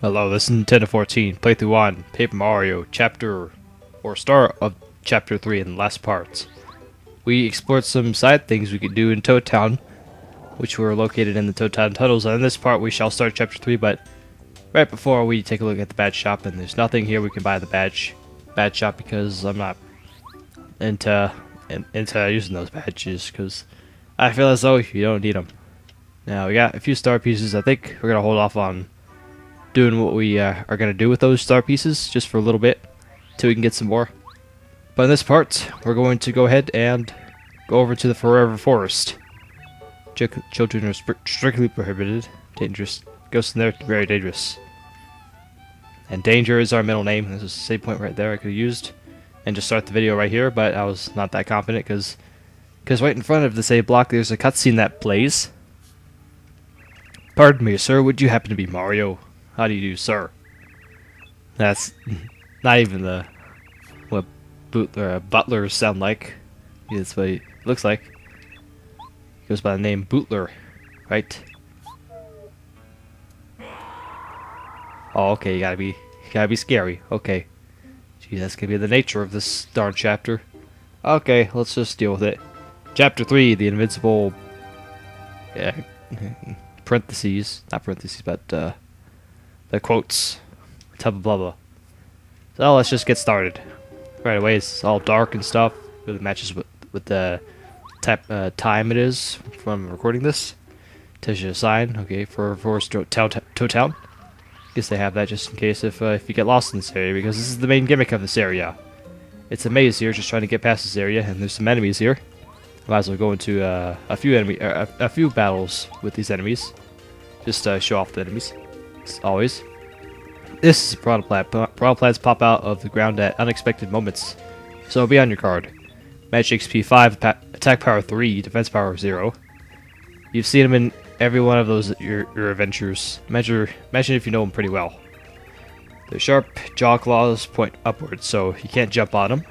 Hello, this is Nintendo 14, playthrough 1, Paper Mario, start of Chapter 3 in the last parts. We explored some side things we could do in Toad Town, which were located in the Toad Town tunnels, and in this part we shall start Chapter 3, but right before we take a look at the badge shop, and there's nothing here we can buy at the badge shop because I'm not into using those badges, because I feel as though you don't need them. Now, we got a few star pieces. I think we're going to hold off on doing what we are going to do with those star pieces just for a little bit till we can get some more. But in this part, we're going to go ahead and go over to the Forever Forest. Children are strictly prohibited. Dangerous. Ghosts in there, very dangerous. And danger is our middle name. This is the same point right there I could have used and just start the video right here, but I was not that confident because right in front of the save block there's a cutscene that plays. Pardon me, sir, would you happen to be Mario? How do you do, sir? That's not even what butlers sound like. That's what he looks like. He goes by the name Bootler, right? Oh, okay, you gotta be scary. Okay. Gee, that's gonna be the nature of this darn chapter. Okay, let's just deal with it. Chapter 3, the invincible parentheses, not parentheses, but the quotes, blah blah blah. So let's just get started. Right away, it's all dark and stuff. Really matches with the time it is from recording this. Tells you a sign, okay, for Forest Town. Guess they have that just in case if you get lost in this area, because this is the main gimmick of this area. It's a maze here, just trying to get past this area, and there's some enemies here. Might as well go into a few battles with these enemies, just to show off the enemies. As always, this is a Piranha Plant. Piranha Plants pop out of the ground at unexpected moments, so be on your guard. Magic XP 5, attack power 3, defense power 0. You've seen them in every one of those your adventures. Imagine if you know them pretty well. Their sharp jaw claws point upwards, so you can't jump on them.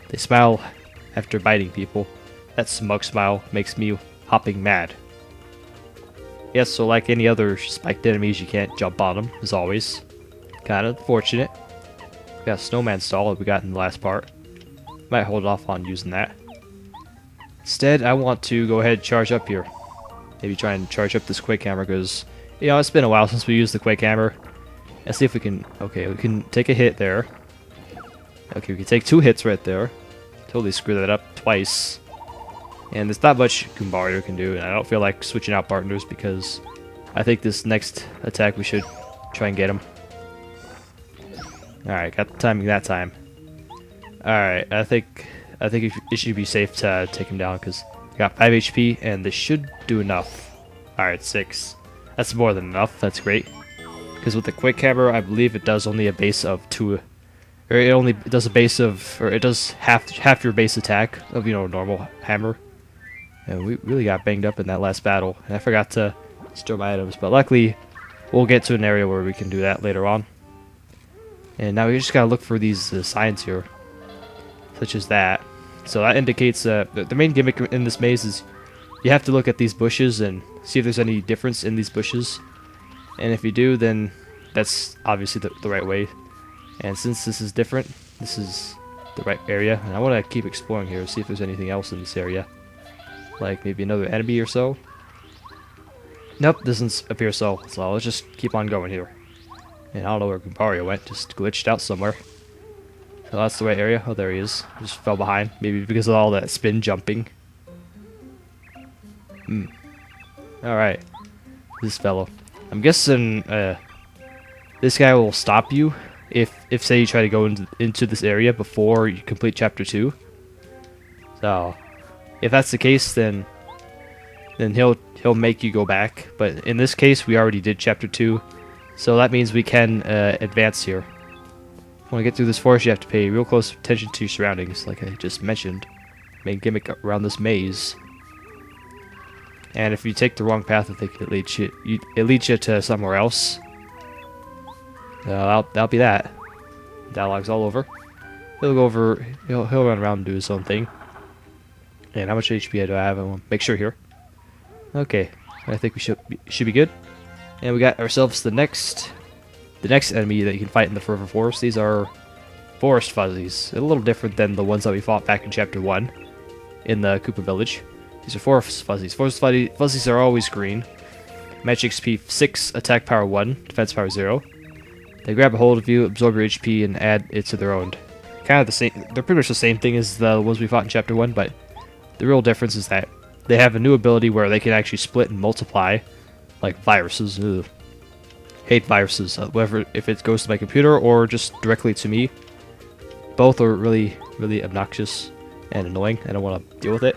They smile after biting people. That smug smile makes me hopping mad. Yes, so like any other spiked enemies, you can't jump on them, as always. Kind of fortunate. We got a snowman stall that we got in the last part. Might hold off on using that. Instead, I want to go ahead and charge up here. Maybe try and charge up this Quake Hammer, because, you know, it's been a while since we used the Quake Hammer. Let's see if we can... Okay, we can take a hit there. Okay, we can take 2 hits right there. Totally screw that up twice. And there's not much Mario can do, and I don't feel like switching out partners because I think this next attack we should try and get him. Alright, got the timing that time. Alright, I think it should be safe to take him down because I got 5 HP and this should do enough. Alright, 6. That's more than enough, that's great. Because with the Quick Hammer, I believe it does only a base of 2. Or it only does a base of, or it does half your base attack of, you know, normal hammer. And we really got banged up in that last battle. And I forgot to store my items, but luckily we'll get to an area where we can do that later on. And now we just gotta look for these signs here, such as that. So that indicates the main gimmick in this maze is you have to look at these bushes and see if there's any difference in these bushes. And if you do, then that's obviously the right way. And since this is different, this is the right area. And I want to keep exploring here, see if there's anything else in this area. Like maybe another enemy or so. Nope, doesn't appear so. So let's just keep on going here. And I don't know where Mario went, just glitched out somewhere. So that's the right area. Oh, there he is. Just fell behind. Maybe because of all that spin jumping. Alright. This fellow. I'm guessing this guy will stop you if say you try to go into this area before you complete chapter 2. So if that's the case, then he'll make you go back. But in this case, we already did chapter 2, so that means we can advance here. When you get through this forest, you have to pay real close attention to your surroundings, like I just mentioned. Main gimmick around this maze. And if you take the wrong path, I think it leads you to somewhere else. That'll be that. Dialogue's all over. He'll go over. He'll run around and do his own thing. And how much HP do I have? I want to make sure here. Okay, I think we should be good. And we got ourselves the next the next enemy that you can fight in the Forever Forest. These are forest fuzzies. A little different than the ones that we fought back in Chapter 1 in the Koopa Village. These are forest fuzzies. Forest fuzzies are always green. Magic XP 6, attack power 1, defense power 0. They grab a hold of you, absorb your HP, and add it to their own. Kind of the same. They're pretty much the same thing as the ones we fought in Chapter 1, but the real difference is that they have a new ability where they can actually split and multiply, like viruses. Ugh. Hate viruses, whether if it goes to my computer or just directly to me. Both are really, really obnoxious and annoying. I don't want to deal with it.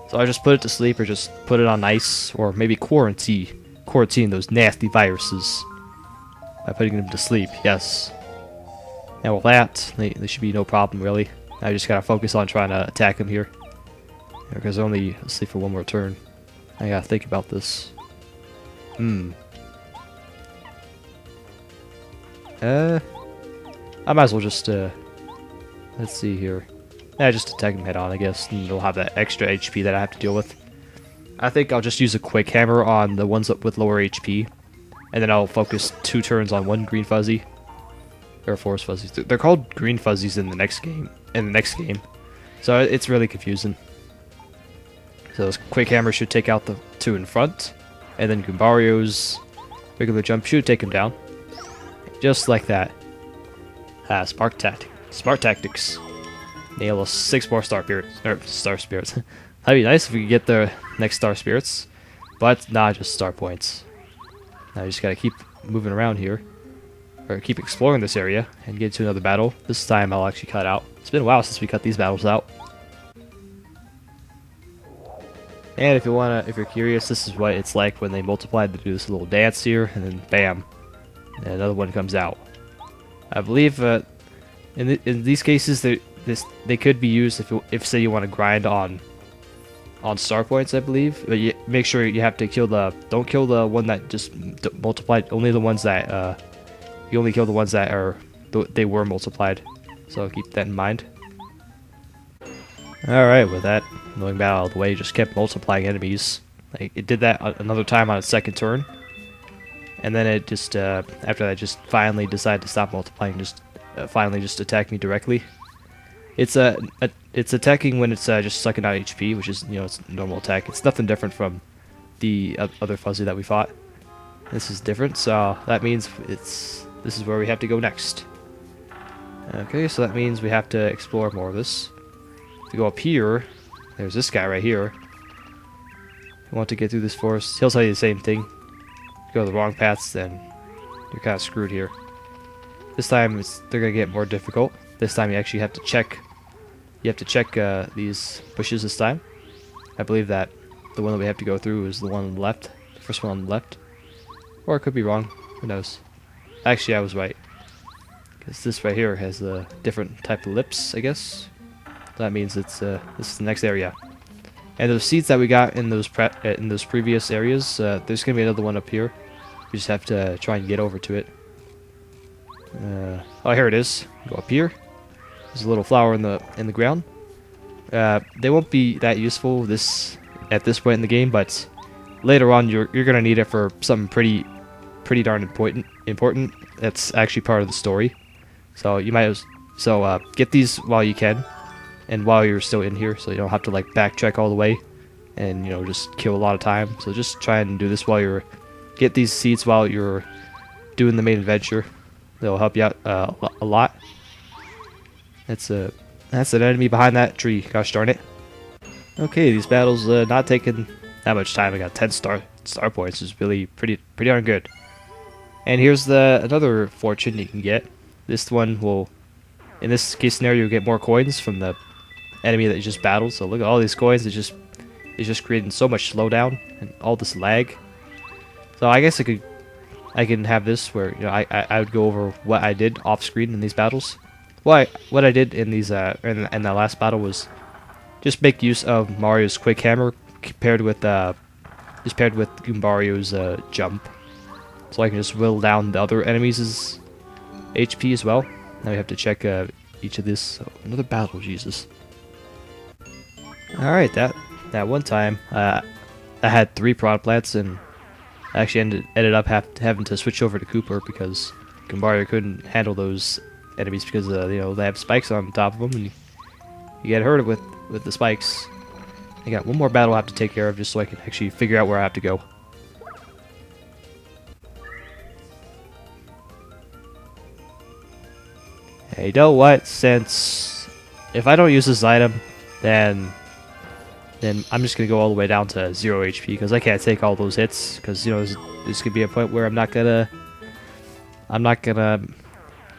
So I just put it to sleep or just put it on ice or maybe quarantine those nasty viruses by putting them to sleep, yes. And with that, they should be no problem really. I just gotta focus on trying to attack them here. Because they're only asleep for one more turn. I gotta think about this. I might as well just, let's see here. Yeah, just attack them head on, I guess, and they'll have that extra HP that I have to deal with. I think I'll just use a quick hammer on the ones with lower HP, and then I'll focus 2 turns on one green fuzzy. Or forest fuzzies. They're called green fuzzies in the next game. So it's really confusing. So this quick hammer should take out the 2 in front, and then Goombario's regular jump should take him down. Just like that. Smart tactics. Nail us 6 more star spirits. That'd be nice if we could get the next star spirits, but nah, just star points. Now you just gotta keep moving around here, or keep exploring this area and get to another battle. This time I'll actually cut out. It's been a while since we cut these battles out. And if you're curious, this is what it's like when they multiply. They do this little dance here, and then bam, and another one comes out. I believe in these cases they could be used if say you want to grind on star points, I believe. But make sure you have to don't kill the one that just multiplied. Only the ones that you only kill the ones that they were multiplied. So keep that in mind. All right, with that annoying battle out of the way, just kept multiplying enemies. Like it did that another time on its second turn, and then it just after that just finally decided to stop multiplying. Just finally just attack me directly. It's attacking when it's just sucking out HP, which is, it's a normal attack. It's nothing different from the other fuzzy that we fought. This is different, so that means this is where we have to go next. Okay, so that means we have to explore more of this. To go up here, there's this guy right here. If you want to get through this forest, he'll tell you the same thing. If you go the wrong paths, then you're kind of screwed here. This time they're gonna get more difficult. This time you actually have to check. You have to check these bushes this time. I believe that the one that we have to go through is the one on the left, the first one on the left, or it could be wrong. Who knows? Actually, I was right, because this right here has a different type of lips, I guess. That means this is the next area. And those seeds that we got in those previous areas, there's gonna be another one up here. We just have to try and get over to it. Oh, here it is. Go up here. There's a little flower in the ground. They won't be that useful at this point in the game, but later on you're gonna need it for something pretty darn important. That's actually part of the story. So you might get these while you can, and while you're still in here, so you don't have to like backtrack all the way, and just kill a lot of time. So just try and do this while get these seeds while you're doing the main adventure. They'll help you out a lot. That's an enemy behind that tree. Gosh darn it. Okay, these battles not taking that much time. I got 10 star points. Is really pretty darn good. And here's another fortune you can get. This one will, in this case scenario, you'll get more coins from the enemy that you just battled. So look at all these coins. It's just creating so much slowdown and all this lag. So I guess I can have this where I would go over what I did off screen in these battles. What I did in these in that last battle was just make use of Mario's quick hammer paired with Goombario's jump, so I can just whittle down the other enemies' HP as well. Now we have to check each of this. So another battle, Jesus. All right, that one time I had 3 prod plants, and I actually ended up having to switch over to Cooper because Mario couldn't handle those enemies because you know, they have spikes on top of them, and you get hurt with the spikes. I got one more battle I have to take care of just so I can actually figure out where I have to go. Hey, you know what? Since if I don't use this item, then I'm just gonna go all the way down to 0 HP because I can't take all those hits. Because you know, this could be a point where I'm not gonna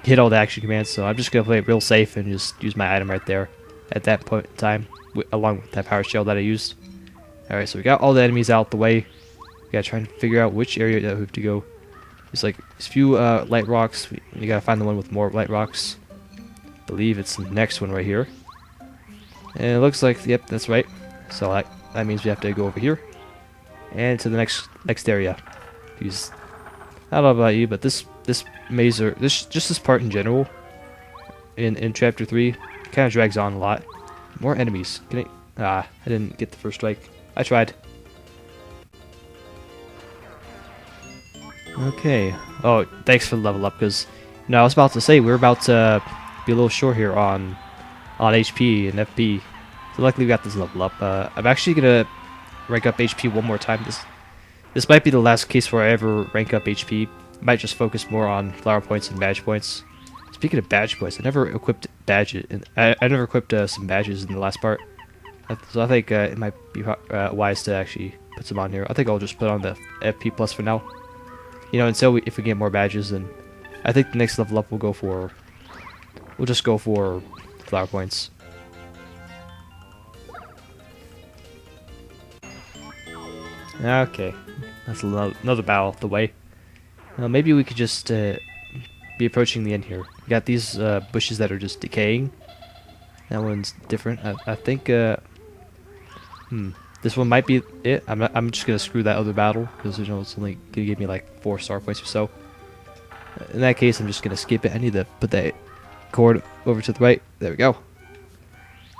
hit all the action commands. So I'm just gonna play it real safe and just use my item right there at that point in time, along with that power shell that I used. All right, so we got all the enemies out the way. We gotta try and figure out which area that we have to go. There's like a few light rocks. You gotta find the one with more light rocks. I believe it's the next one right here. And it looks like, yep, that's right. So that means we have to go over here and to the next area. Because I don't know about you, but this maze, or this part in general, in chapter 3, kind of drags on a lot. More enemies. I didn't get the first strike. I tried. Okay. Oh, thanks for the level up, because you know, I was about to say we're about to be a little short here on HP and FP. So luckily we got this level up. I'm actually gonna rank up HP one more time. This might be the last case where I ever rank up HP. I might just focus more on flower points and badge points. Speaking of badge points, I never equipped badges. I never equipped some badges in the last part. So I think it might be wise to actually put some on here. I think I'll just put on the FP plus for now. You know, until if we get more badges, then I think the next level up we'll just go for flower points. Okay, that's another battle the way. Maybe we could just be approaching the end here. We got these bushes that are just decaying. That one's different. I think this one might be it. I'm just gonna screw that other battle because you know it's only gonna give me like 4 star points or so. In that case, I'm just gonna skip it. I need to put that cord over to the right. There we go.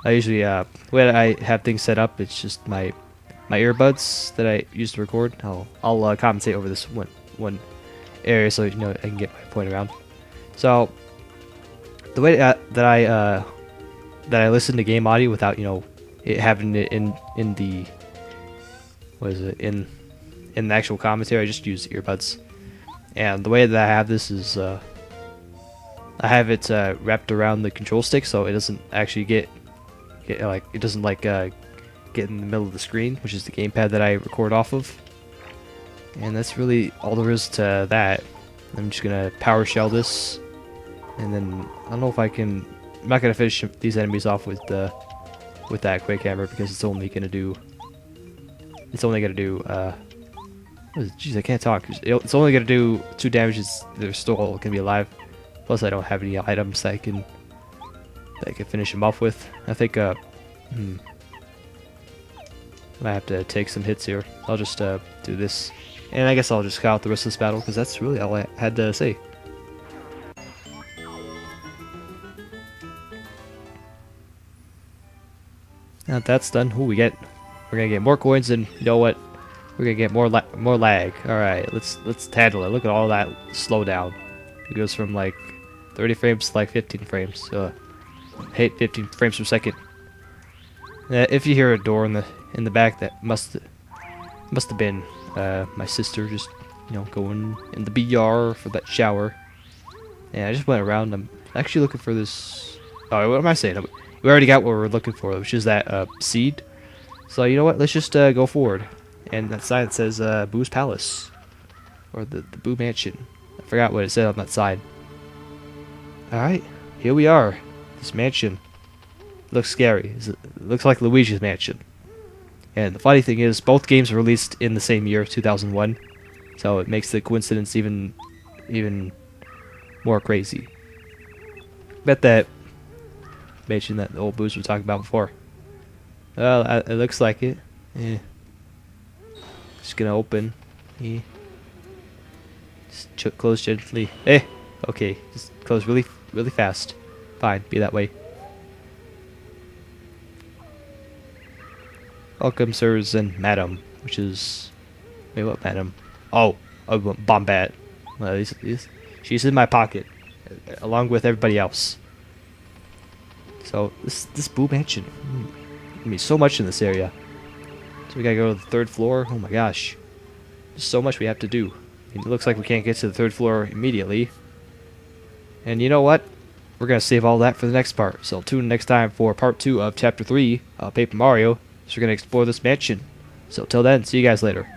I usually when I have things set up, it's just my earbuds that I use to record. I'll compensate over this one area so you know I can get my point around. So the way that I listen to game audio without, you know, it having it in the in the actual commentary, I just use earbuds. And the way that I have this is I have it wrapped around the control stick, so it doesn't actually get like it doesn't like get in the middle of the screen, which is the gamepad that I record off of. And that's really all there is to that. I'm just gonna power shell this, and then I don't know if I can. I'm not gonna finish these enemies off with that quick hammer because it's only gonna do. Jeez, I can't talk. It's only gonna do 2 damages. They're still gonna be alive. Plus, I don't have any items that I can finish them off with. I think I might have to take some hits here. I'll just do this, and I guess I'll just cut out the rest of this battle because that's really all I had to say. Now that that's done, we're gonna get more coins, and you know what? We're gonna get more lag. All right, let's handle it. Look at all that slowdown. It goes from like 30 frames to like 15 frames. Hate 15 frames per second. If you hear a door in the back, that must have been my sister just, you know, going in the BR for that shower. And I just went around. I'm actually looking for this. Oh, what am I saying? We already got what we're looking for, which is that seed. So you know what? Let's just go forward. And that sign says Boo's Palace, or the Boo Mansion. I forgot what it said on that side. All right, here we are. This mansion looks scary. It looks like Luigi's mansion. And the funny thing is, both games were released in the same year, 2001. So it makes the coincidence even more crazy. Bet that mansion that the old Boos were talking about before. Well, it looks like it. Yeah. Just gonna open. Yeah. Just close gently. Eh. Okay. Just close really fast. Fine. Be that way. Welcome, sirs and madam. Which is... Wait, what madam? Oh. Bombat. She's in my pocket, along with everybody else. So this Boo Mansion, I mean, so much in this area. So we gotta go to the 3rd floor. Oh my gosh, there's so much we have to do. I mean, it looks like we can't get to the 3rd floor immediately. And you know what? We're gonna save all that for the next part. So tune in next time for part 2 of Chapter 3 of Paper Mario. So we're gonna explore this mansion. So till then, see you guys later.